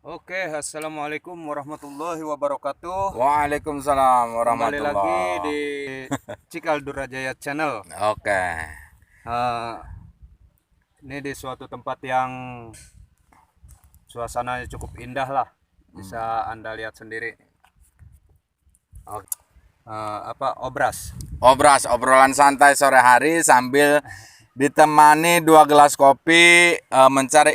Assalamualaikum warahmatullahi wabarakatuh. Waalaikumsalam Kembali lagi warahmatullah. di Cikal Durajaya Channel. Oke. Eh, ini di suatu tempat yang suasananya cukup indah lah, bisa Anda lihat sendiri. Obras. Obrolan santai sore hari sambil ditemani 2 gelas kopi, mencari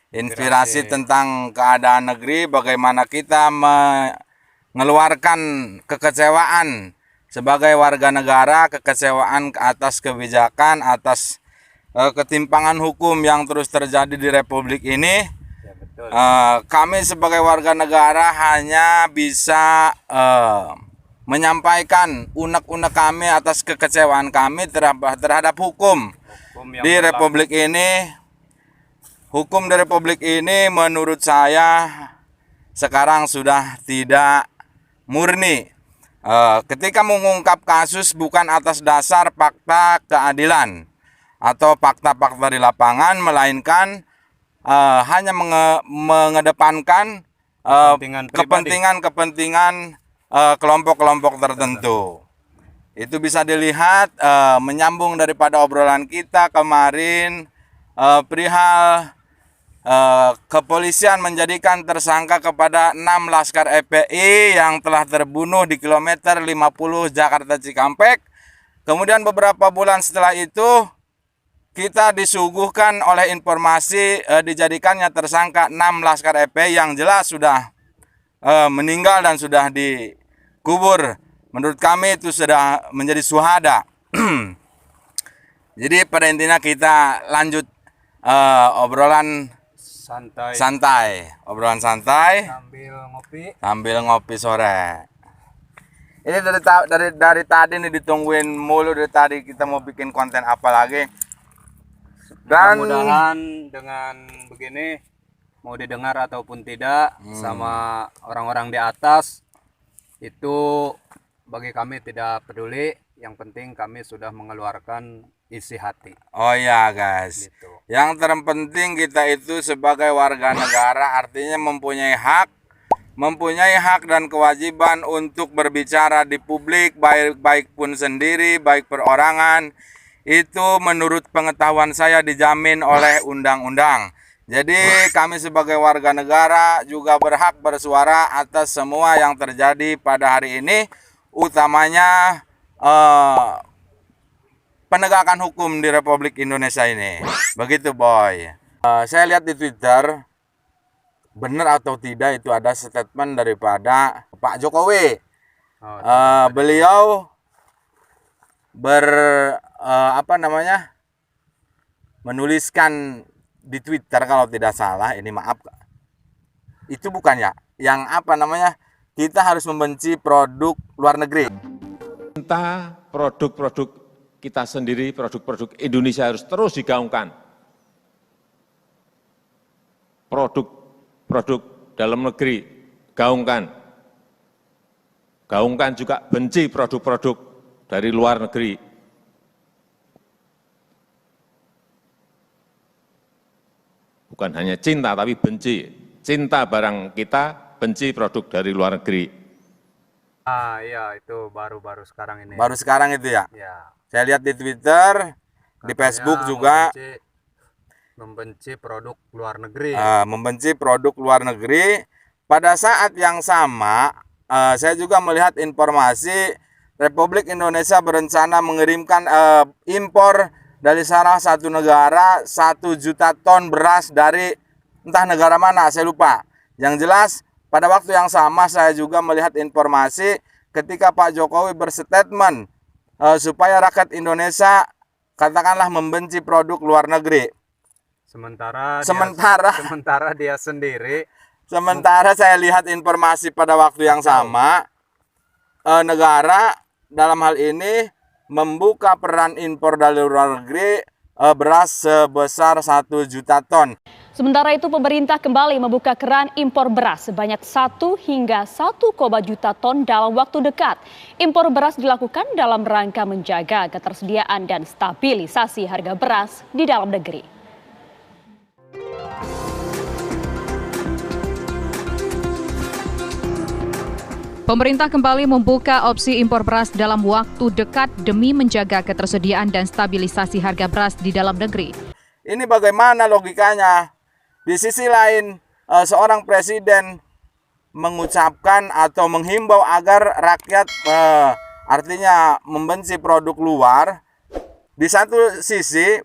inspirasi tentang keadaan negeri, bagaimana kita mengeluarkan kekecewaan sebagai warga negara, kekecewaan atas kebijakan, atas ketimpangan hukum yang terus terjadi di Republik ini. Ya, betul. Kami sebagai warga negara hanya bisa menyampaikan unek-unek kami atas kekecewaan kami terhadap hukum Hukum yang di berlaku. Republik ini. Hukum di Republik ini menurut saya sekarang sudah tidak murni. Ketika mengungkap kasus bukan atas dasar fakta keadilan atau fakta-fakta di lapangan, melainkan hanya mengedepankan kepentingan kelompok-kelompok tertentu. Itu bisa dilihat menyambung daripada obrolan kita kemarin perihal kepolisian menjadikan tersangka kepada 6 laskar FPI yang telah terbunuh di kilometer 50 Jakarta Cikampek. Kemudian beberapa bulan setelah itu kita disuguhkan oleh informasi dijadikannya tersangka 6 laskar FPI yang jelas sudah meninggal dan sudah dikubur. Menurut kami itu sudah menjadi syuhada. Jadi pada intinya kita lanjut obrolan santai, obrolan santai sambil ngopi sore. Ini dari tadi nih ditungguin mulu, dari tadi kita mau bikin konten apa lagi. Dan mudah-mudahan dengan begini mau didengar ataupun tidak sama orang-orang di atas, itu bagi kami tidak peduli. Yang penting kami sudah mengeluarkan isi hati. Oh ya guys, Gitu. yang terpenting kita itu sebagai warga negara artinya mempunyai hak dan kewajiban untuk berbicara di publik, baik pun sendiri, baik perorangan. Itu menurut pengetahuan saya dijamin oleh undang-undang. Jadi kami sebagai warga negara juga berhak bersuara atas semua yang terjadi pada hari ini, utamanya penegakan hukum di Republik Indonesia ini. Begitu boy. Saya lihat di Twitter, benar atau tidak itu ada statement daripada Pak Jokowi. Beliau menuliskan di Twitter, kalau tidak salah, ini maaf, itu bukan ya, yang kita harus membenci produk luar negeri. Kita produk-produk kita sendiri, produk-produk Indonesia harus terus digaungkan. Produk-produk dalam negeri, gaungkan. Gaungkan juga benci produk-produk dari luar negeri. Bukan hanya cinta, tapi benci. Cinta barang kita, benci produk dari luar negeri. Iya, itu baru-baru sekarang ini. Baru sekarang itu ya? Ya. Saya lihat di Twitter, di Facebook juga membenci produk luar negeri. Membenci produk luar negeri. Pada saat yang sama, saya juga melihat informasi Republik Indonesia berencana mengirimkan impor dari salah satu negara 1 juta ton beras dari entah negara mana, saya lupa. Yang jelas pada waktu yang sama saya juga melihat informasi ketika Pak Jokowi berstatement supaya rakyat Indonesia katakanlah membenci produk luar negeri. Sementara saya lihat informasi pada waktu yang sama, negara dalam hal ini membuka peran impor dari luar negeri beras sebesar 1 juta ton. Sementara itu pemerintah kembali membuka keran impor beras sebanyak 1 hingga 1,1 juta ton dalam waktu dekat. Impor beras dilakukan dalam rangka menjaga ketersediaan dan stabilisasi harga beras di dalam negeri. Pemerintah kembali membuka opsi impor beras dalam waktu dekat demi menjaga ketersediaan dan stabilisasi harga beras di dalam negeri. Ini bagaimana logikanya? Di sisi lain, seorang presiden mengucapkan atau menghimbau agar rakyat artinya membenci produk luar. Di satu sisi,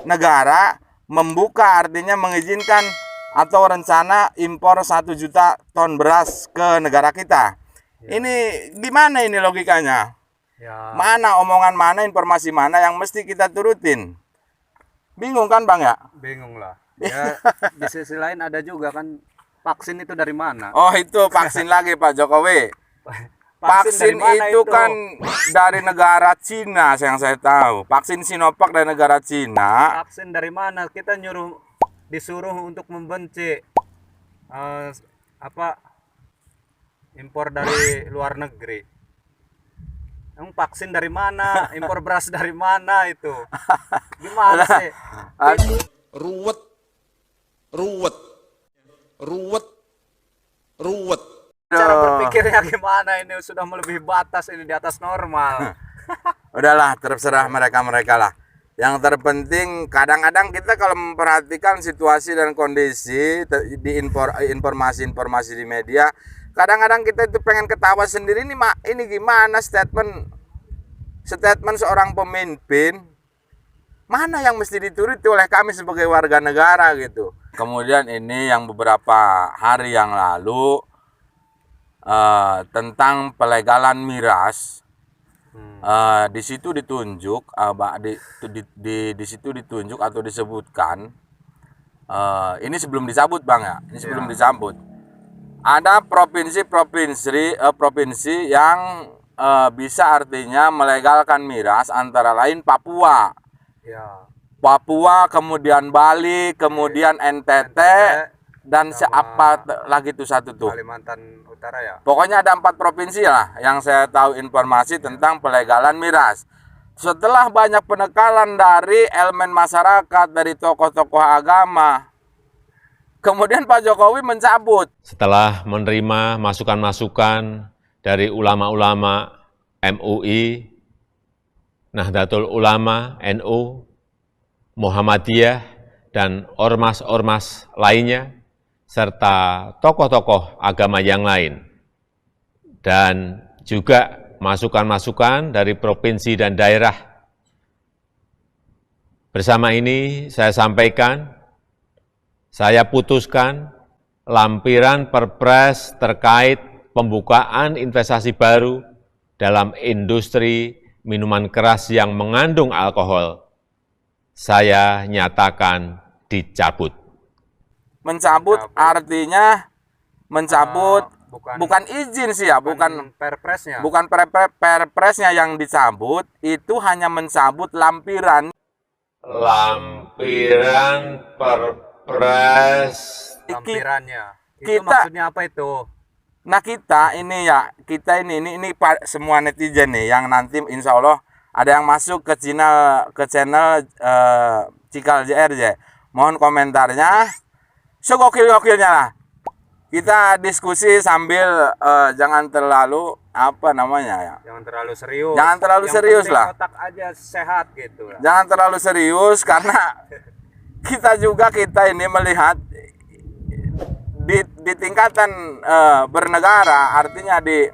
negara membuka artinya mengizinkan atau rencana impor 1 juta ton beras ke negara kita. Ini gimana ini logikanya? Ya, Mana omongan mana, informasi mana yang mesti kita turutin? Bingung kan Bang ya? bingung lah. Ya, di sisi lain ada juga kan vaksin itu dari mana? Oh itu vaksin lagi Pak Jokowi. Vaksin dari mana itu kan dari negara Cina yang saya tahu. Vaksin Sinovac dari negara Cina. Vaksin dari mana? Kita disuruh untuk membenci impor dari luar negeri. Emang vaksin dari mana? Impor beras dari mana itu? Gimana sih? ruwet, ruwet, ruwet, ruwet. Cara berpikirnya gimana ini sudah melebihi batas, ini di atas normal. Udahlah, terserah mereka-mereka lah. Yang terpenting kadang-kadang kita kalau memperhatikan situasi dan kondisi di informasi-informasi di media, kadang-kadang kita itu pengen ketawa sendiri nih, Mak. Ini gimana statement seorang pemimpin? Mana yang mesti dituruti oleh kami sebagai warga negara gitu. Kemudian ini yang beberapa hari yang lalu tentang pelegalan miras. Di situ ditunjuk, di situ ditunjuk atau disebutkan, ini sebelum dicabut Bang ya, ini sebelum dicabut. Ada provinsi yang bisa artinya melegalkan miras, antara lain Papua. Ya, Papua, kemudian Bali, kemudian NTT, dan siapa lagi tuh satu tuh. Kalimantan Utara ya. Pokoknya ada 4 provinsi lah yang saya tahu informasi tentang pelegalan miras. Setelah banyak penekanan dari elemen masyarakat, dari tokoh-tokoh agama, kemudian Pak Jokowi mencabut. Setelah menerima masukan-masukan dari ulama-ulama MUI, Nahdlatul Ulama, NU, Muhammadiyah, dan ormas-ormas lainnya, serta tokoh-tokoh agama yang lain. Dan juga masukan-masukan dari provinsi dan daerah. Bersama ini saya sampaikan, saya putuskan lampiran Perpres terkait pembukaan investasi baru dalam industri minuman keras yang mengandung alkohol, saya nyatakan dicabut. Mencabut artinya mencabut, bukan izin sih ya, bukan Perpresnya. bukan perpresnya yang dicabut, itu hanya mencabut lampiran. Lampiran Perpres. Lampirannya. Itu kita- maksudnya apa itu? Nah kita ini semua netizen nih yang nanti insya Allah ada yang masuk ke channel Cikal JRJ. Mohon komentarnya, segokil-gokilnya lah. Kita diskusi sambil jangan terlalu Jangan terlalu serius. Jangan terlalu Yang serius penting lah. Otak aja sehat gitu lah. Jangan terlalu serius karena kita ini melihat di tingkatan bernegara, artinya di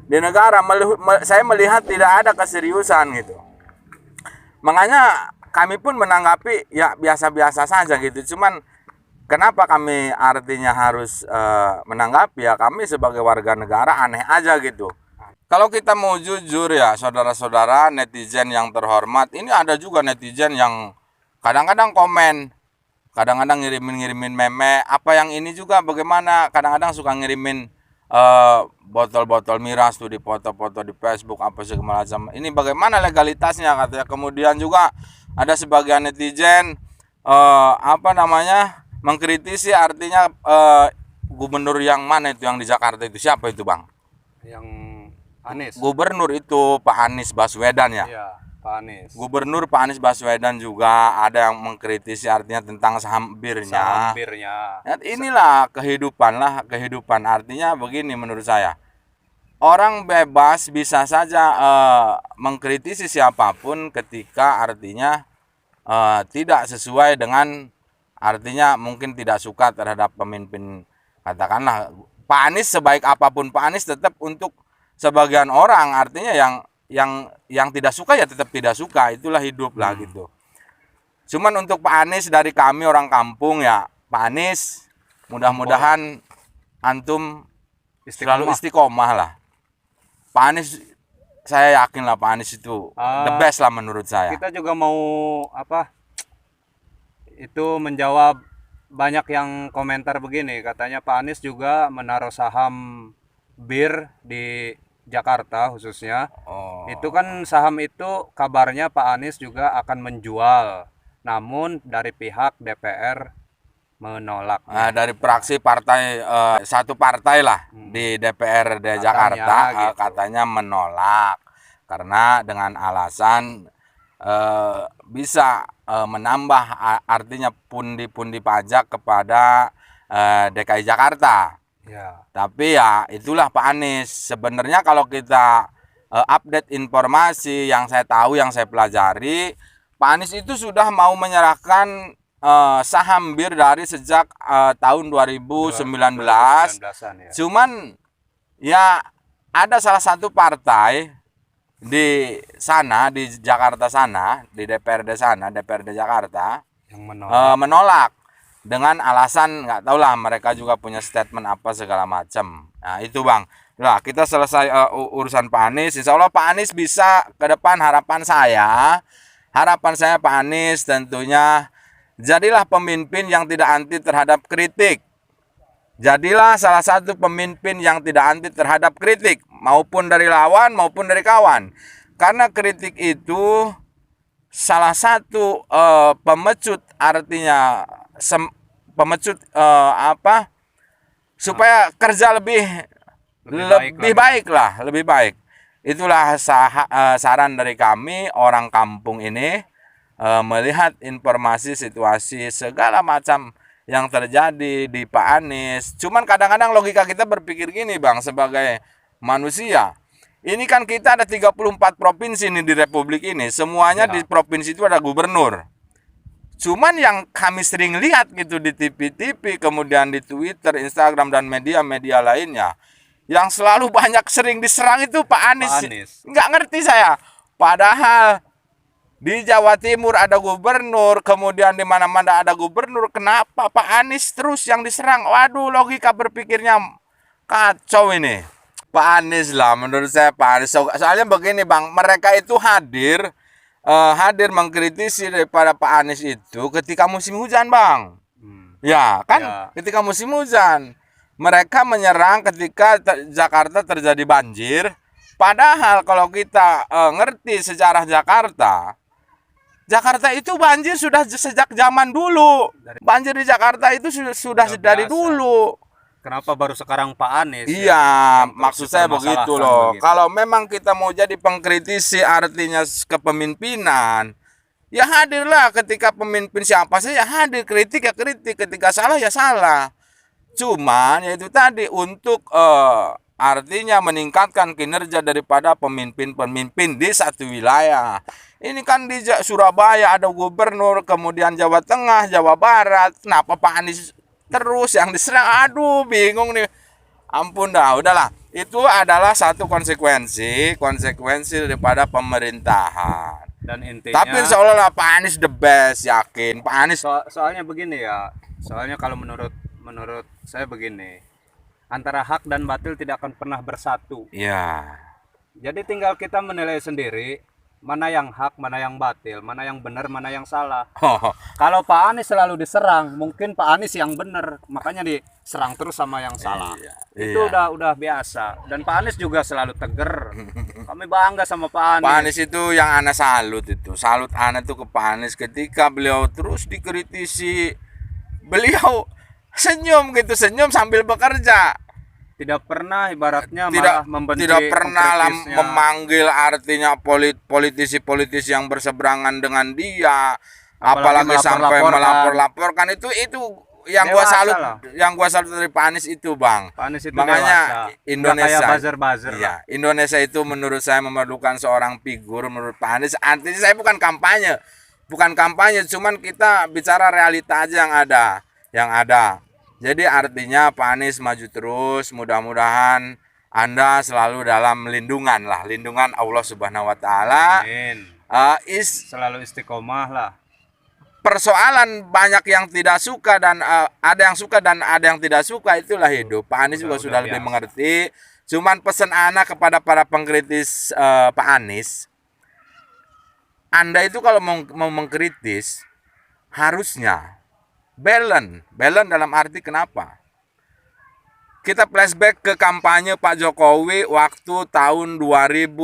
negara saya melihat tidak ada keseriusan gitu. Makanya kami pun menanggapi ya biasa-biasa saja gitu. Cuman kenapa kami artinya harus menanggapi, ya kami sebagai warga negara aneh aja gitu. Kalau kita mau jujur ya saudara-saudara netizen yang terhormat, ini ada juga netizen yang kadang-kadang komen, kadang-kadang ngirimin meme, apa yang ini juga bagaimana, kadang-kadang suka ngirimin botol-botol miras tuh di foto-foto di Facebook apa segala macam. Ini bagaimana legalitasnya katanya. Kemudian juga ada sebagian netizen mengkritisi artinya gubernur yang mana itu yang di Jakarta itu, siapa itu Bang? Yang Anies. Gubernur itu Pak Anies Baswedan ya. Iya, Pak Anies. Gubernur Pak Anies Baswedan juga ada yang mengkritisi artinya tentang saham birnya. Sampirnya. Ya, inilah kehidupan artinya begini menurut saya. orang bebas bisa saja mengkritisi siapapun ketika artinya tidak sesuai dengan, artinya mungkin tidak suka terhadap pemimpin. Katakanlah Pak Anies, sebaik apapun Pak Anies, tetap untuk sebagian orang artinya yang tidak suka ya tetap tidak suka, itulah hidup lah gitu. Cuman untuk Pak Anies, dari kami orang kampung ya, Pak Anies mudah-mudahan antum selalu istiqomah lah. Pak Anies, saya yakin lah Pak Anies itu the best lah menurut saya. Kita juga mau menjawab banyak yang komentar begini, katanya Pak Anies juga menaruh saham bir di Jakarta khususnya. Itu kan saham itu kabarnya Pak Anies juga akan menjual, namun dari pihak DPR menolak. Dari fraksi partai satu partai lah di DPRD Jakarta gitu. katanya menolak karena dengan alasan bisa menambah artinya pundi-pundi pajak kepada DKI Jakarta. Ya. Tapi ya itulah Pak Anies. Sebenarnya kalau kita update informasi yang saya tahu, yang saya pelajari, Pak Anies itu sudah mau menyerahkan saham bir dari sejak tahun 2019. 2019-an ya. Cuman ya ada salah satu partai di sana, di Jakarta sana, di DPRD sana, DPRD Jakarta Yang menolak. menolak dengan alasan nggak tahu lah, mereka juga punya statement apa segala macam. Nah itu Bang, nah kita selesai urusan Pak Anies. Insya Allah Pak Anies bisa ke depan. Harapan saya Pak Anies tentunya jadilah pemimpin yang tidak anti terhadap kritik. Jadilah salah satu pemimpin yang tidak anti terhadap kritik, maupun dari lawan maupun dari kawan. Karena kritik itu salah satu pemecut, artinya pemecut supaya kerja lebih baik lah. Itulah saran dari kami orang kampung ini, melihat informasi situasi segala macam yang terjadi di Pak Anies. Cuman kadang-kadang logika kita berpikir gini Bang, sebagai manusia. Ini kan kita ada 34 provinsi nih di Republik ini. Semuanya di provinsi itu ada gubernur. Cuman yang kami sering lihat gitu di TV-TV, kemudian di Twitter, Instagram, dan media-media lainnya, yang selalu banyak sering diserang itu Pak Anies. Nggak ngerti saya. Padahal di Jawa Timur ada gubernur, kemudian di mana-mana ada gubernur. Kenapa Pak Anies terus yang diserang? Waduh, logika berpikirnya kacau ini. Pak Anies lah, menurut saya Pak Anies. Soalnya begini Bang, mereka itu hadir mengkritisi daripada Pak Anies itu ketika musim hujan Bang. Ya kan, ketika musim hujan. Mereka menyerang ketika Jakarta terjadi banjir. Padahal kalau kita ngerti sejarah Jakarta itu banjir sudah sejak zaman dulu. Banjir di Jakarta itu sudah dari dulu. Kenapa baru sekarang Pak Anies? Iya, maksud saya begitu loh. Kalau memang kita mau jadi pengkritisi artinya kepemimpinan, ya hadirlah ketika pemimpin siapa saja hadir, kritik ya kritik, ketika salah ya salah. Cuman ya itu tadi, untuk artinya meningkatkan kinerja daripada pemimpin-pemimpin di satu wilayah. Ini kan di Surabaya ada gubernur, kemudian Jawa Tengah, Jawa Barat. Kenapa Pak Anies terus yang diserang? Aduh, bingung nih. Ampun dah, udahlah. Itu adalah satu konsekuensi daripada pemerintahan. Dan intinya, tapi seolah-olah Pak Anies the best, yakin Pak Anies. Soalnya begini ya. Soalnya kalau menurut saya begini. Antara hak dan batil tidak akan pernah bersatu. Iya. Jadi tinggal kita menilai sendiri mana yang hak, mana yang batil, mana yang benar, mana yang salah. Kalau Pak Anies selalu diserang, mungkin Pak Anies yang benar, makanya diserang terus sama yang salah. Itu udah biasa. Dan Pak Anies juga selalu tegar. Kami bangga sama Pak Anies. Pak Anies itu yang ana salut itu. Salut ana tuh ke Pak Anies ketika beliau terus dikritisi. Beliau senyum sambil bekerja. Tidak pernah ibaratnya malah membenci, tidak pernah memanggil artinya politisi-politisi yang berseberangan dengan dia, apalagi sampai melapor-laporkan. Itu yang gua Dewasa salut, lah. dari Pak Anies itu, Bang. Pak Anies itu Makanya dewasa. Indonesia, Nggak kayak buzzer-buzzer lah. iya, Indonesia itu menurut saya memerlukan seorang figur menurut Pak Anies. Artinya saya bukan kampanye, cuman kita bicara realita aja yang ada. Jadi artinya Pak Anies maju terus, mudah-mudahan Anda selalu dalam lindungan Allah Subhanahu wa taala. Amin. Selalu istiqomah lah. Persoalan banyak yang tidak suka dan ada yang suka dan ada yang tidak suka, itulah hidup. Pak Anies juga sudah lebih biasa. mengerti. Cuman pesan anak kepada para pengkritis Pak Anies, Anda itu kalau mau mengkritis harusnya balance dalam arti kenapa? Kita flashback ke kampanye Pak Jokowi waktu tahun 2000,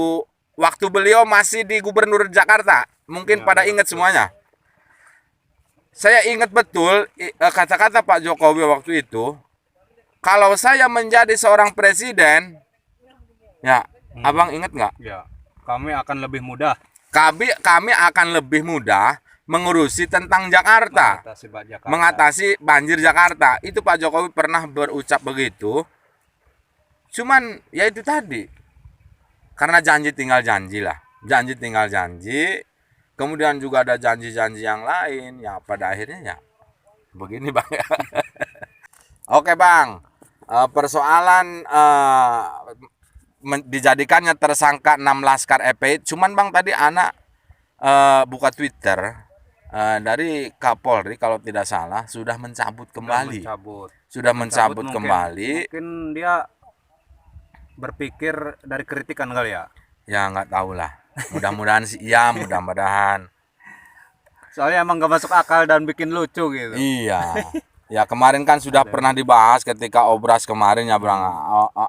waktu beliau masih di Gubernur Jakarta. Mungkin pada ingat semuanya. Saya ingat betul kata-kata Pak Jokowi waktu itu, kalau saya menjadi seorang presiden, ya, Abang ingat nggak? Ya, kami akan lebih mudah Kami akan lebih mudah mengurusi tentang Jakarta, mengatasi banjir Jakarta. Itu Pak Jokowi pernah berucap begitu. Cuman ya itu tadi, karena janji tinggal janji. Kemudian juga ada janji-janji yang lain, ya pada akhirnya ya begini, Bang. Oke, Bang, persoalan dijadikannya tersangka 6 laskar FPI. Cuman Bang tadi anak buka Twitter dari Kapolri kalau tidak salah sudah mencabut kembali. Sudah mencabut kembali. Mungkin dia berpikir dari kritikan kali ya. Ya nggak tahu lah. Mudah-mudahan sih iya, mudah-mudahan. Soalnya emang gak masuk akal dan bikin lucu gitu. Iya. Ya kemarin kan sudah pernah dibahas ketika obras kemarin ya, Bang.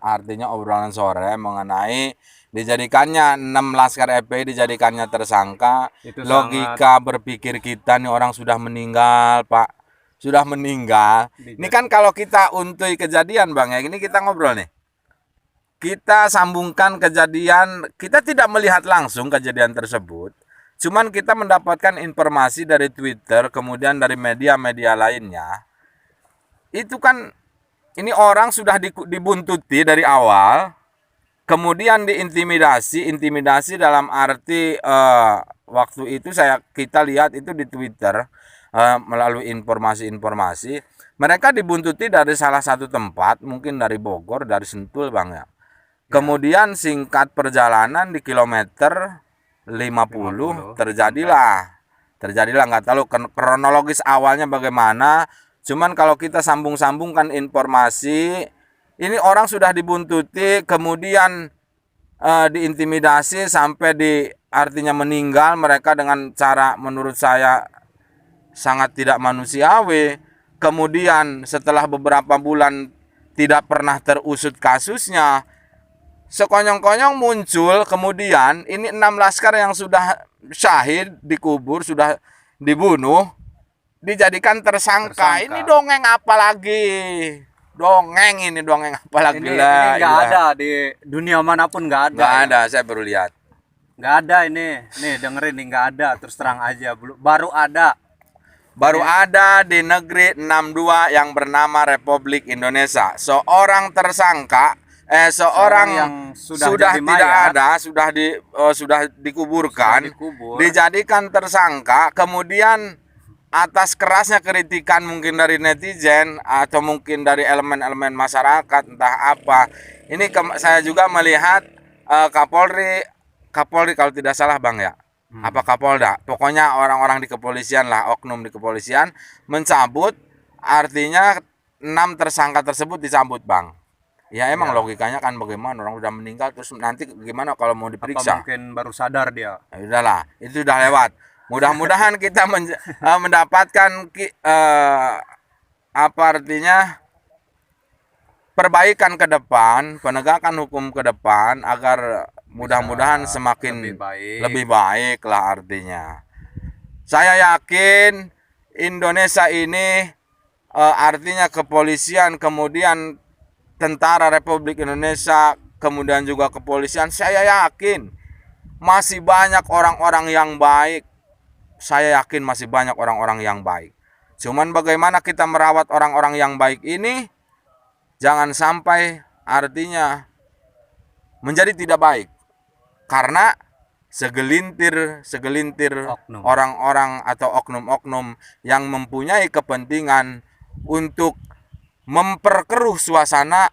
Artinya obrolan sore mengenai dijadikannya 6 laskar FPI dijadikannya tersangka. Itu logika berpikir kita nih, orang sudah meninggal, Pak. Sudah meninggal. Ini kan kalau kita untui kejadian, Bang, ya ini kita ngobrol nih. Kita sambungkan kejadian, kita tidak melihat langsung kejadian tersebut. Cuman kita mendapatkan informasi dari Twitter, kemudian dari media-media lainnya. Itu kan ini orang sudah dibuntuti dari awal, kemudian intimidasi dalam arti waktu itu kita lihat itu di Twitter melalui informasi mereka dibuntuti dari salah satu tempat, mungkin dari Bogor, dari Sentul, Bang ya. Kemudian singkat perjalanan di kilometer 50 terjadilah nggak tahu kronologis awalnya bagaimana. Cuman kalau kita sambung-sambungkan informasi, ini orang sudah dibuntuti, kemudian diintimidasi sampai artinya meninggal mereka dengan cara menurut saya sangat tidak manusiawi. Kemudian setelah beberapa bulan tidak pernah terusut kasusnya, sekonyong-konyong muncul kemudian ini 6 laskar yang sudah syahid, dikubur, sudah dibunuh, dijadikan tersangka. Ini dongeng apa lagi? Dongeng apa lagi? Ini nggak ada di dunia manapun, nggak ada. Nggak ada, saya baru lihat. Nggak ada ini. Nih dengerin nih, nggak ada. Terus terang aja, baru ada. Baru ada di negeri 62 yang bernama Republik Indonesia. Seorang tersangka, seorang yang sudah tidak ada, sudah dikuburkan, dijadikan tersangka, kemudian atas kerasnya kritikan mungkin dari netizen atau mungkin dari elemen-elemen masyarakat entah apa. Ini saya juga melihat Kapolri kalau tidak salah, Bang ya. Apa Kapolda? Pokoknya orang-orang di kepolisian lah, oknum di kepolisian mencabut, artinya 6 tersangka tersebut dicabut, Bang. Ya emang logikanya kan bagaimana, orang udah meninggal terus nanti gimana kalau mau diperiksa? Apa mungkin baru sadar dia. Ya udahlah, itu udah lewat. Mudah-mudahan kita mendapatkan apa artinya perbaikan ke depan, penegakan hukum ke depan agar mudah-mudahan semakin lebih baik lah artinya. Saya yakin Indonesia ini artinya kepolisian, kemudian Tentara Republik Indonesia, kemudian juga kepolisian, saya yakin masih banyak orang-orang yang baik. Saya yakin masih banyak orang-orang yang baik. Cuman bagaimana kita merawat orang-orang yang baik ini, jangan sampai artinya menjadi tidak baik. Karena segelintir Oknum. orang-orang atau oknum-oknum yang mempunyai kepentingan untuk memperkeruh suasana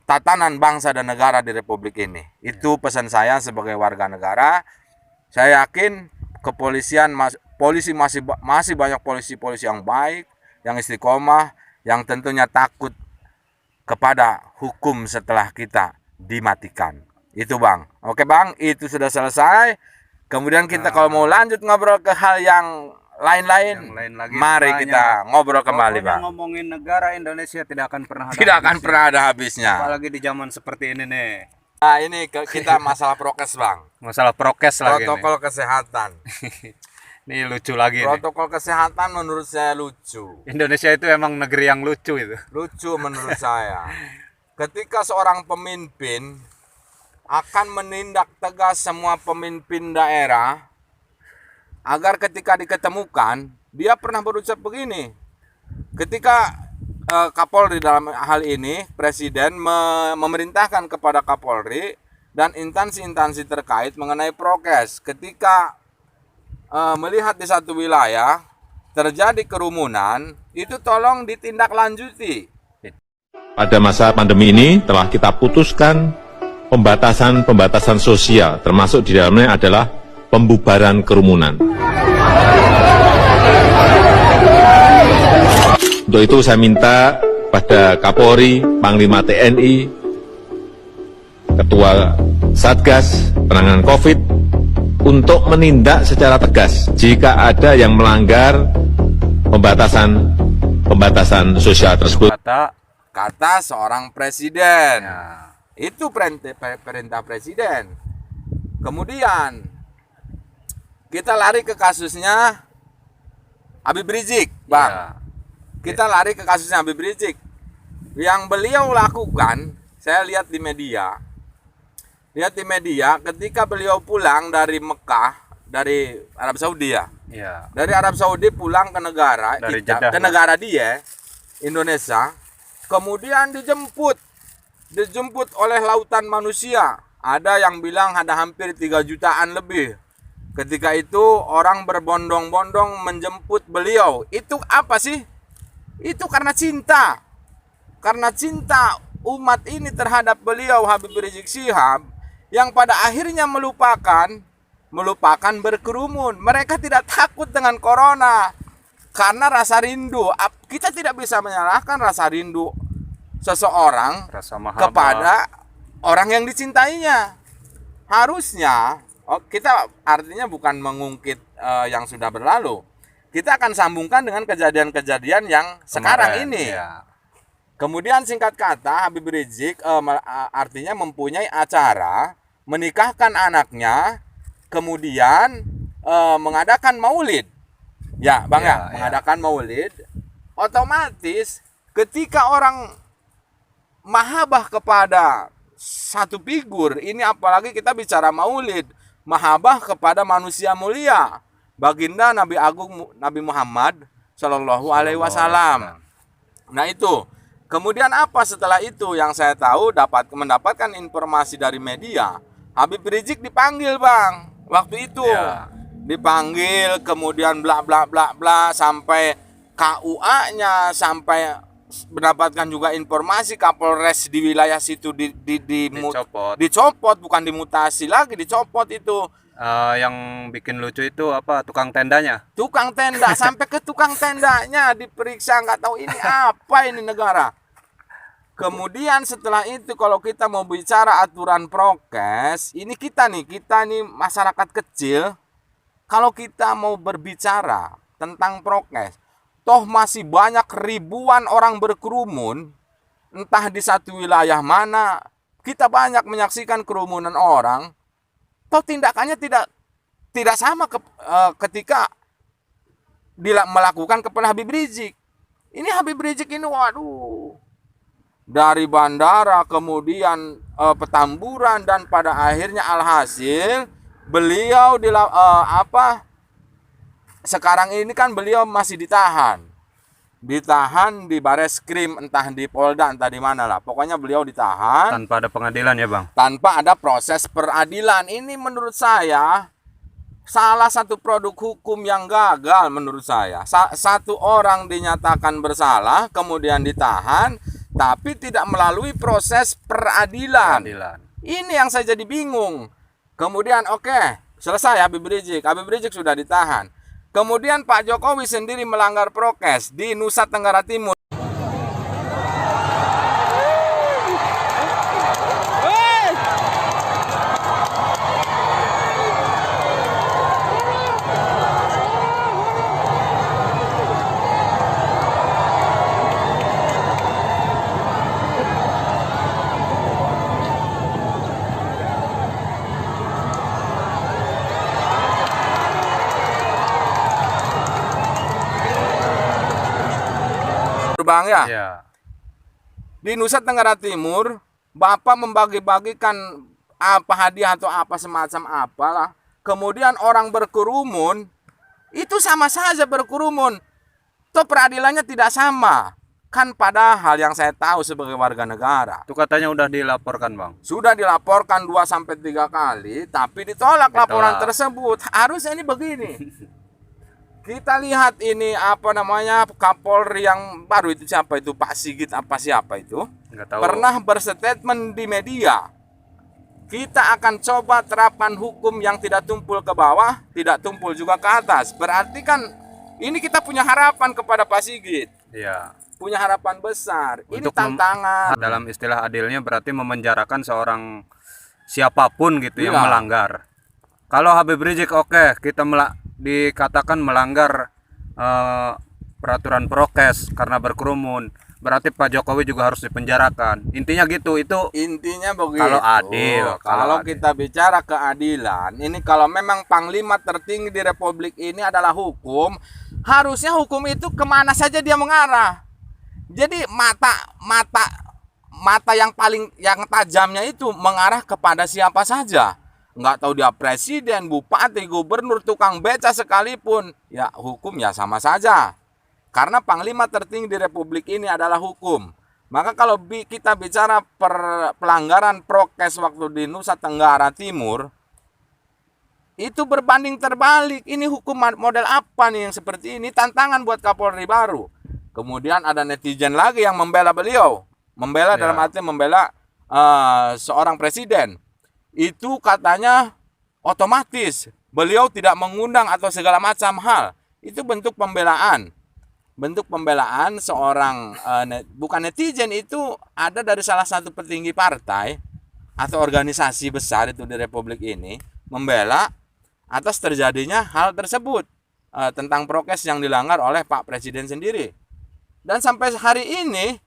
tatanan bangsa dan negara di Republik ini. Itu pesan saya sebagai warga negara. Saya yakin kepolisian polisi masih banyak polisi-polisi yang baik, yang istiqomah, yang tentunya takut kepada hukum setelah kita dimatikan. Itu Bang. Oke Bang, itu sudah selesai. Kemudian kita kalau mau lanjut ngobrol ke hal yang lain-lain, Yang lain lagi mari banyak. kita ngobrol kembali Pokoknya Bang. ngomongin negara Indonesia tidak akan pernah ada Tidak akan habisnya. pernah ada habisnya. Apalagi di zaman seperti ini nih. Nah ini kita masalah prokes Bang. Masalah prokes lagi Protokol kesehatan. nih. Ini lucu lagi nih. Protokol kesehatan menurut saya lucu. Indonesia itu emang negeri yang lucu itu. Lucu menurut saya. Ketika seorang pemimpin akan menindak tegas semua pemimpin daerah agar ketika diketemukan, dia pernah berucap begini. Ketika Kapolri dalam hal ini, Presiden memerintahkan kepada Kapolri dan instansi-instansi terkait mengenai prokes. Ketika melihat di satu wilayah terjadi kerumunan, itu tolong ditindaklanjuti. Pada masa pandemi ini telah kita putuskan pembatasan sosial, termasuk di dalamnya adalah pembubaran kerumunan. Untuk itu saya minta pada Kapolri, Panglima TNI, Ketua Satgas Penanganan COVID untuk menindak secara tegas jika ada yang melanggar pembatasan sosial tersebut. Kata seorang presiden. Ya. Itu perintah presiden. Kemudian kita lari ke kasusnya Habib Rizik, Bang. Ya. Kita lari ke kasusnya Habib Rizik. Yang beliau lakukan, saya lihat di media. Ketika beliau pulang dari Mekah, dari Arab Saudi ya. Ya. Dari Arab Saudi pulang ke negara Dari kita, Jeddah, ke negara dia, Indonesia. Kemudian dijemput oleh lautan manusia. Ada yang bilang ada hampir 3 jutaan lebih. Ketika itu orang berbondong-bondong menjemput beliau. Itu apa sih? Itu karena cinta. Karena cinta umat ini terhadap beliau Habib Rizik Syihab, yang pada akhirnya melupakan berkerumun. Mereka tidak takut dengan corona karena rasa rindu. Kita tidak bisa menyalahkan rasa rindu seseorang Rasa mahabbah. kepada orang yang dicintainya. Harusnya kita artinya bukan mengungkit yang sudah berlalu. Kita akan sambungkan dengan kejadian-kejadian yang sekarang Kemarin, ini. ya. Kemudian singkat kata Habib Rizik artinya mempunyai acara menikahkan anaknya, kemudian mengadakan maulid. Ya, Bang ya, Ya. mengadakan maulid. Otomatis ketika orang mahabbah kepada satu figur, ini apalagi kita bicara maulid, mahabbah kepada manusia mulia, baginda Nabi Agung Nabi Muhammad Shallallahu Alaihi Wasallam. Nah itu. Kemudian apa setelah itu yang saya tahu mendapatkan informasi dari media, Habib Rizik dipanggil Bang waktu itu. Ya. Dipanggil kemudian bla bla bla bla sampai KUA-nya, sampai mendapatkan juga informasi Kapolres di wilayah situ dicopot, bukan dimutasi lagi, dicopot itu. Yang bikin lucu itu apa? Tukang tendanya. Tukang tenda sampai ke tukang tendanya diperiksa, nggak tahu ini apa ini negara. Kemudian setelah itu kalau kita mau bicara aturan prokes, ini kita nih masyarakat kecil, kalau kita mau berbicara tentang prokes, toh masih banyak ribuan orang berkerumun, entah di satu wilayah mana, kita banyak menyaksikan kerumunan orang. Toh tindakannya tidak sama ketika melakukan kepada Habib Rizik. Ini Habib Rizik ini waduh, dari bandara kemudian Petamburan dan pada akhirnya alhasil beliau sekarang ini kan beliau masih ditahan di Bareskrim, entah di Polda, entah di mana lah. Pokoknya beliau ditahan Tanpa ada pengadilan ya Bang? tanpa ada proses peradilan. Ini menurut saya salah satu produk hukum yang gagal menurut saya. Satu orang dinyatakan bersalah, kemudian ditahan, tapi tidak melalui proses peradilan. Ini yang saya jadi bingung. Kemudian oke, selesai Habib Rizik. Habib Rizik sudah ditahan. Kemudian Pak Jokowi sendiri melanggar prokes di Nusa Tenggara Timur. Bang ya, di Nusa Tenggara Timur, Bapak membagi-bagikan apa hadiah atau apa semacam apalah. Kemudian orang berkerumun, itu sama saja berkerumun. Toh peradilannya tidak sama. Kan padahal yang saya tahu sebagai warga negara. Itu katanya udah dilaporkan Bang. Sudah dilaporkan 2-3 kali, tapi ditolak laporan tersebut. Harusnya ini begini. Kita lihat ini apa namanya Kapolri yang baru itu, siapa itu, Pak Sigit apa siapa itu, Nggak tahu. pernah berstatement di media. Kita akan coba terapkan hukum yang tidak tumpul ke bawah, tidak tumpul juga ke atas. Berarti kan ini kita punya harapan kepada Pak Sigit. Iya. Punya harapan besar. Ini Untuk tantangan. dalam istilah adilnya berarti memenjarakan seorang siapapun gitu yang Iya. melanggar. Kalau Habib Rizik oke, kita dikatakan melanggar peraturan prokes karena berkerumun. Berarti Pak Jokowi juga harus dipenjarakan. Intinya gitu, itu Intinya begitu. Kalau adil, Kalau adil. kita bicara keadilan, ini kalau memang panglima tertinggi di Republik ini adalah hukum, harusnya hukum itu kemana saja dia mengarah. Jadi mata yang tajamnya itu mengarah kepada siapa saja. Nggak tahu dia presiden, bupati, gubernur, tukang beca sekalipun, ya hukum ya sama saja. Karena panglima tertinggi di Republik ini adalah hukum. Maka kalau kita bicara pelanggaran prokes waktu di Nusa Tenggara Timur, itu berbanding terbalik. Ini hukum model apa nih yang seperti ini? Tantangan buat Kapolri baru. Kemudian ada netizen lagi yang membela beliau. Membela dalam arti membela seorang presiden. Itu katanya otomatis beliau tidak mengundang atau segala macam hal. Itu bentuk pembelaan. Bentuk pembelaan seorang bukan netizen, itu ada dari salah satu petinggi partai atau organisasi besar itu di Republik ini, membela atas terjadinya hal tersebut tentang prokes yang dilanggar oleh Pak Presiden sendiri. Dan sampai hari ini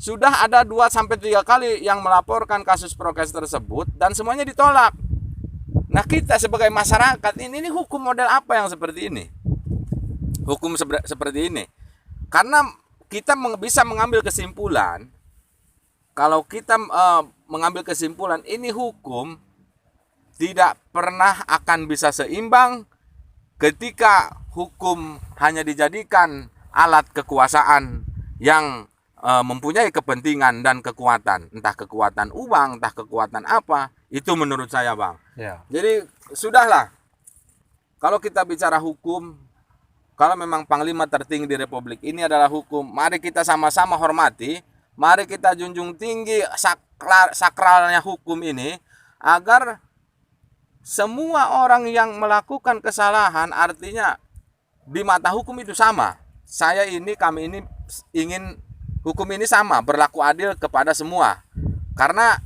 sudah ada 2-3 kali yang melaporkan kasus prokes tersebut dan semuanya ditolak. Nah, kita sebagai masyarakat ini hukum model apa yang seperti ini? Hukum seperti ini. Karena kita bisa mengambil kesimpulan, kalau kita mengambil kesimpulan ini hukum tidak pernah akan bisa seimbang ketika hukum hanya dijadikan alat kekuasaan yang mempunyai kepentingan dan kekuatan, entah kekuatan uang, entah kekuatan apa. Itu menurut saya, Bang. ya. Jadi sudahlah, kalau kita bicara hukum, kalau memang panglima tertinggi di Republik ini adalah hukum, mari kita sama-sama hormati, mari kita junjung tinggi sakralnya hukum ini, agar semua orang yang melakukan kesalahan, artinya di mata hukum itu sama. Kami ini ingin hukum ini sama, berlaku adil kepada semua. Karena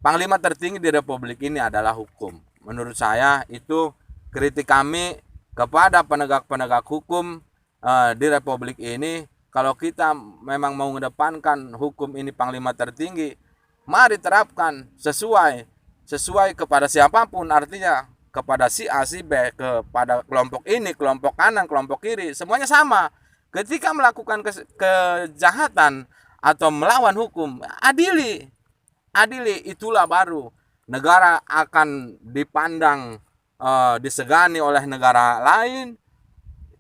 panglima tertinggi di Republik ini adalah hukum. Menurut saya itu kritik kami kepada penegak-penegak hukum di Republik ini. Kalau kita memang mau mengedepankan hukum ini panglima tertinggi, mari terapkan sesuai kepada siapapun, artinya kepada si A, si B, kepada kelompok ini, kelompok kanan, kelompok kiri, semuanya sama. Ketika melakukan kejahatan atau melawan hukum, adili, itulah baru negara akan dipandang disegani oleh negara lain,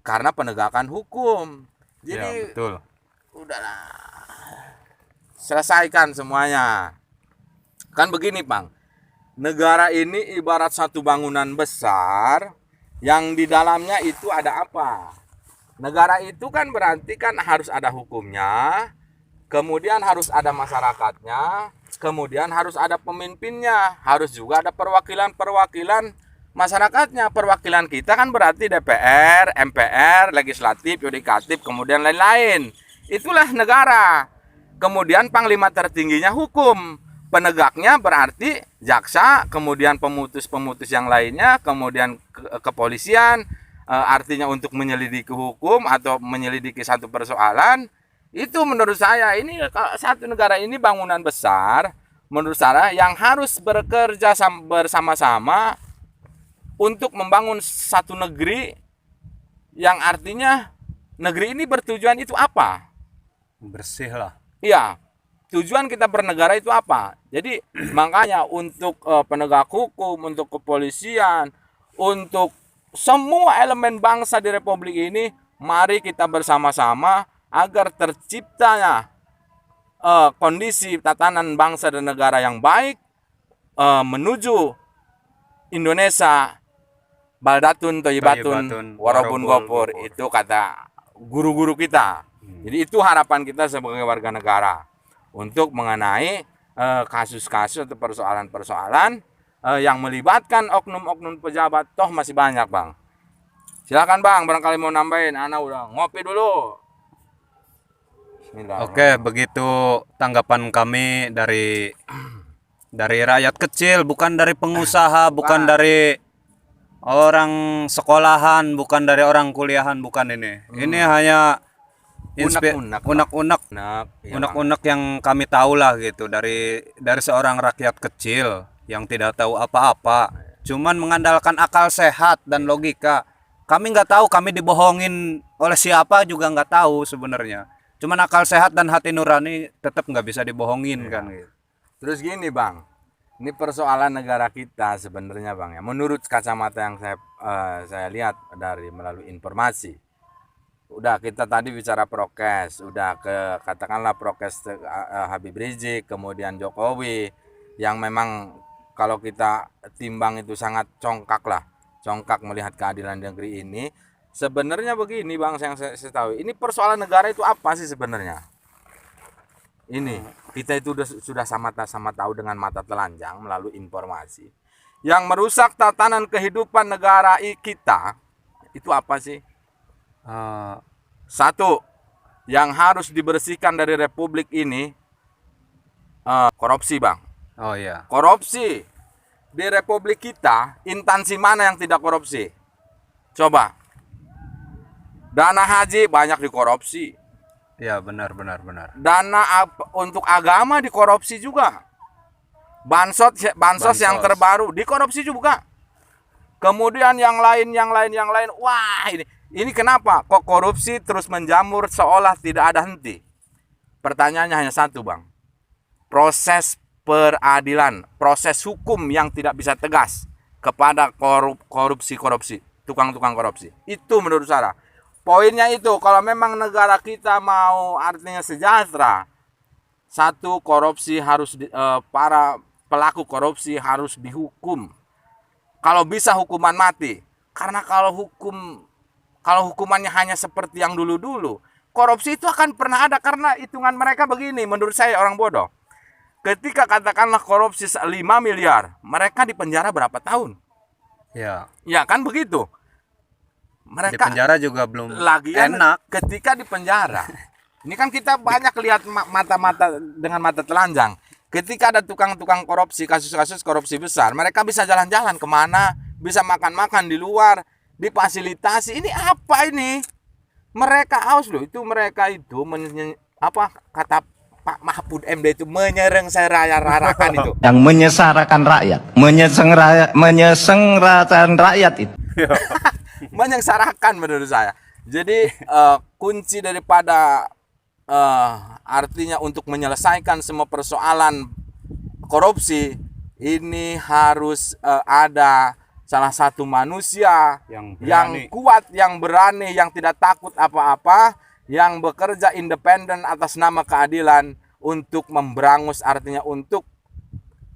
karena penegakan hukum. Ya, Jadi betul. udahlah, selesaikan semuanya. Kan begini, Bang. Negara ini ibarat satu bangunan besar yang di dalamnya itu ada apa? Negara itu kan berarti kan harus ada hukumnya, kemudian harus ada masyarakatnya, kemudian harus ada pemimpinnya, harus juga ada perwakilan-perwakilan masyarakatnya. Perwakilan kita kan berarti DPR, MPR, legislatif, yudikatif, kemudian lain-lain. Itulah negara. Kemudian panglima tertingginya hukum. Penegaknya berarti jaksa, kemudian pemutus-pemutus yang lainnya, kemudian kepolisian, artinya untuk menyelidiki hukum atau menyelidiki satu persoalan. Itu menurut saya ini satu negara ini bangunan besar, menurut saya yang harus bekerja bersama-sama untuk membangun satu negeri, yang artinya negeri ini bertujuan itu apa? Bersih lah. Iya, tujuan kita bernegara itu apa? Jadi makanya untuk penegak hukum, untuk kepolisian, untuk semua elemen bangsa di Republik ini, mari kita bersama-sama agar terciptanya kondisi tatanan bangsa dan negara yang baik, menuju Indonesia baldatun thayyibatun warabun ghafur, itu kata guru-guru kita. Jadi itu harapan kita sebagai warga negara untuk mengenai kasus-kasus atau persoalan-persoalan yang melibatkan oknum-oknum pejabat. Toh masih banyak, Bang. Silakan, Bang, barangkali mau nambahin. Ana udah ngopi dulu. Oke, begitu tanggapan kami dari rakyat kecil, bukan dari pengusaha, bukan dari orang sekolahan, bukan dari orang kuliahan, bukan ini. Ini hanya unek-unek yang kami tahu lah gitu dari seorang rakyat kecil yang tidak tahu apa-apa, cuman mengandalkan akal sehat dan logika. Kami nggak tahu, kami dibohongin oleh siapa juga nggak tahu sebenarnya. Cuman akal sehat dan hati nurani tetap nggak bisa dibohongin kan gitu. Terus gini, Bang, ini persoalan negara kita sebenarnya, Bang, ya. Menurut kacamata yang saya lihat dari melalui informasi, udah kita tadi bicara prokes, udah katakanlah prokes Habib Rizik, kemudian Jokowi, yang memang kalau kita timbang itu sangat congkak melihat keadilan negeri ini. Sebenarnya begini, Bang, yang saya tahu, ini persoalan negara itu apa sih sebenarnya? Ini kita itu sudah sama-sama tahu dengan mata telanjang melalui informasi yang merusak tatanan kehidupan negara kita. Itu apa sih? Satu yang harus dibersihkan dari Republik ini, korupsi, Bang. Oh iya. Korupsi di Republik kita, instansi mana yang tidak korupsi? Coba. Dana haji banyak dikorupsi. Ya, benar. Dana untuk agama dikorupsi juga. Bansos yang terbaru dikorupsi juga. Kemudian yang lain. Wah, ini kenapa kok korupsi terus menjamur seolah tidak ada henti? Pertanyaannya hanya satu, Bang. Proses peradilan, proses hukum yang tidak bisa tegas kepada korupsi, tukang-tukang korupsi. Itu menurut saya. Poinnya itu, kalau memang negara kita mau artinya sejahtera, satu, korupsi harus para pelaku korupsi harus dihukum. Kalau bisa hukuman mati. Karena kalau hukumannya hanya seperti yang dulu-dulu, korupsi itu akan pernah ada, karena hitungan mereka begini, menurut saya orang bodoh. Ketika katakanlah korupsi 5 miliar, mereka dipenjara berapa tahun? Ya. Ya kan begitu. Mereka Di penjara juga belum lagian enak. ketika di penjara. Ini kan kita banyak lihat mata-mata dengan mata telanjang. Ketika ada tukang-tukang korupsi, kasus-kasus korupsi besar, mereka bisa jalan-jalan kemana, bisa makan-makan di luar, difasilitasi. Ini apa ini? Mereka aus loh, itu mereka itu kata Pak Mahfud MD itu menyengsarakan itu. Yang menyesarakan rakyat, menyengsarakan rakyat itu. Menyengsarakan menurut saya. Jadi kunci daripada artinya untuk menyelesaikan semua persoalan korupsi ini harus ada salah satu manusia Yang yang berani. kuat, yang berani, yang tidak takut apa-apa, yang bekerja independen atas nama keadilan untuk memberangus, artinya untuk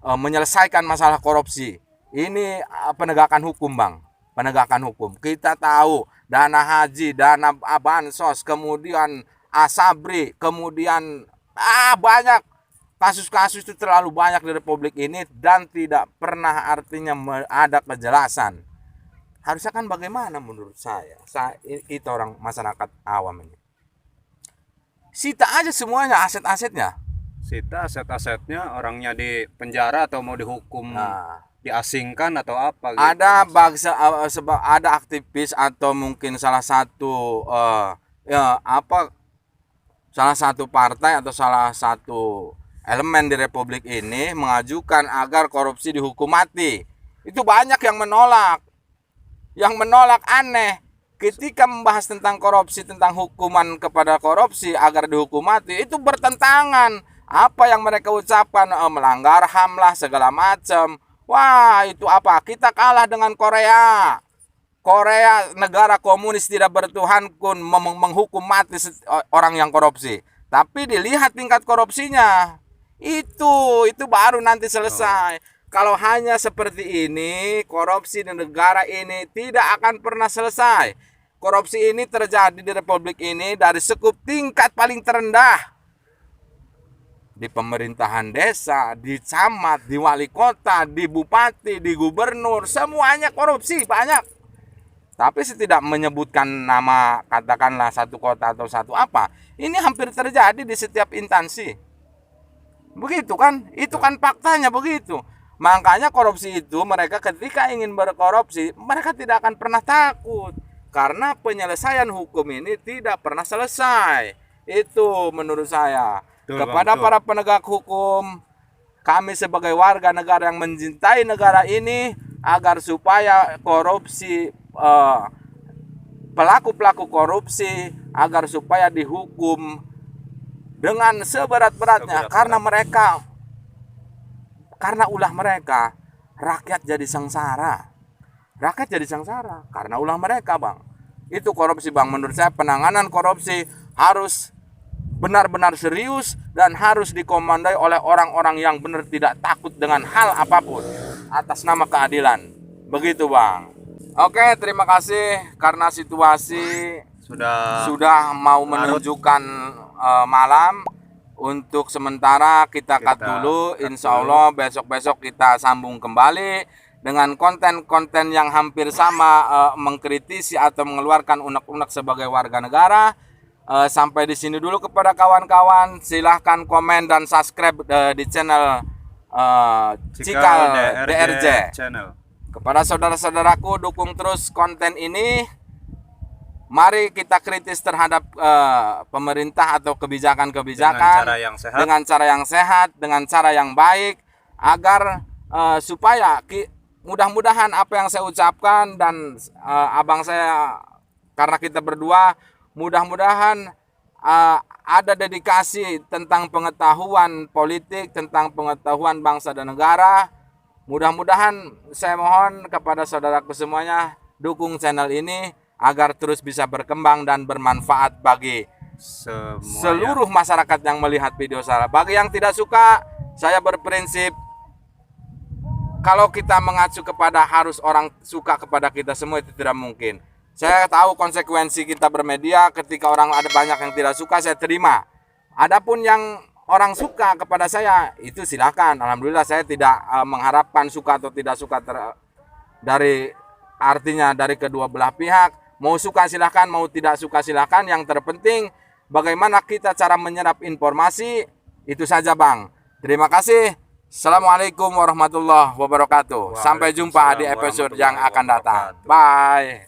menyelesaikan masalah korupsi. Ini penegakan hukum, Bang. Penegakan hukum. Kita tahu dana haji, dana bansos, kemudian asabri, kemudian banyak kasus-kasus itu terlalu banyak di Republik ini dan tidak pernah artinya ada kejelasan. Harusnya kan bagaimana menurut saya itu orang masyarakat awam ini. Sita aja semuanya aset-asetnya. Sita aset-asetnya, orangnya di penjara atau mau dihukum diasingkan atau apa gitu. Ada ada aktivis atau mungkin salah satu salah satu partai atau salah satu elemen di Republik ini mengajukan agar korupsi dihukum mati. Itu banyak yang menolak. Yang menolak aneh. Ketika membahas tentang korupsi, tentang hukuman kepada korupsi agar dihukum mati, itu bertentangan. Apa yang mereka ucapkan, melanggar HAM lah, segala macam. Wah, itu apa? Kita kalah dengan Korea. Korea, negara komunis tidak bertuhan pun menghukum mati orang yang korupsi. Tapi dilihat tingkat korupsinya. Itu baru nanti selesai. Kalau hanya seperti ini, korupsi di negara ini tidak akan pernah selesai. Korupsi ini terjadi di Republik ini dari sekup tingkat paling terendah. Di pemerintahan desa, di camat, di wali kota, di bupati, di gubernur, semuanya korupsi banyak. Tapi saya tidak menyebutkan nama, katakanlah satu kota atau satu apa. Ini hampir terjadi di setiap instansi. Begitu kan? Itu kan faktanya begitu. Makanya korupsi itu, mereka ketika ingin berkorupsi, mereka tidak akan pernah takut. Karena penyelesaian hukum ini tidak pernah selesai. Itu menurut saya. Betul, Kepada Bang, para penegak hukum, kami sebagai warga negara yang mencintai negara ini, agar supaya korupsi, pelaku-pelaku korupsi, agar supaya dihukum dengan seberat-beratnya. Karena ulah mereka, rakyat jadi sengsara. Rakyat jadi sengsara karena ulah mereka, Bang. Itu korupsi, Bang. Menurut saya penanganan korupsi harus benar-benar serius dan harus dikomandoi oleh orang-orang yang benar tidak takut dengan hal apapun atas nama keadilan. Begitu, Bang. Oke, terima kasih karena situasi sudah mau menunjukkan malam. Untuk sementara kita cut dulu. Insya Allah besok-besok kita sambung kembali dengan konten-konten yang hampir sama, mengkritisi atau mengeluarkan unek-unek sebagai warga negara. Sampai di sini dulu kepada kawan-kawan. Silahkan komen dan subscribe di channel Cikal DRJ channel. Kepada saudara-saudaraku, dukung terus konten ini. Mari kita kritis terhadap pemerintah atau kebijakan-kebijakan dengan cara yang sehat, dengan cara yang baik, agar supaya mudah-mudahan apa yang saya ucapkan dan abang saya, karena kita berdua, mudah-mudahan ada dedikasi tentang pengetahuan politik, tentang pengetahuan bangsa dan negara. Mudah-mudahan saya mohon kepada saudaraku semuanya, dukung channel ini agar terus bisa berkembang dan bermanfaat bagi seluruh masyarakat yang melihat video saya. Bagi yang tidak suka, saya berprinsip kalau kita mengacu kepada harus orang suka kepada kita semua, itu tidak mungkin. Saya tahu konsekuensi kita bermedia, ketika orang ada banyak yang tidak suka, saya terima. Adapun yang orang suka kepada saya, itu silakan. Alhamdulillah saya tidak mengharapkan suka atau tidak suka dari kedua belah pihak. Mau suka silahkan, mau tidak suka silahkan. Yang terpenting bagaimana kita cara menyerap informasi, itu saja, Bang. Terima kasih. Assalamualaikum warahmatullahi wabarakatuh. Sampai jumpa di episode yang akan datang. Bye.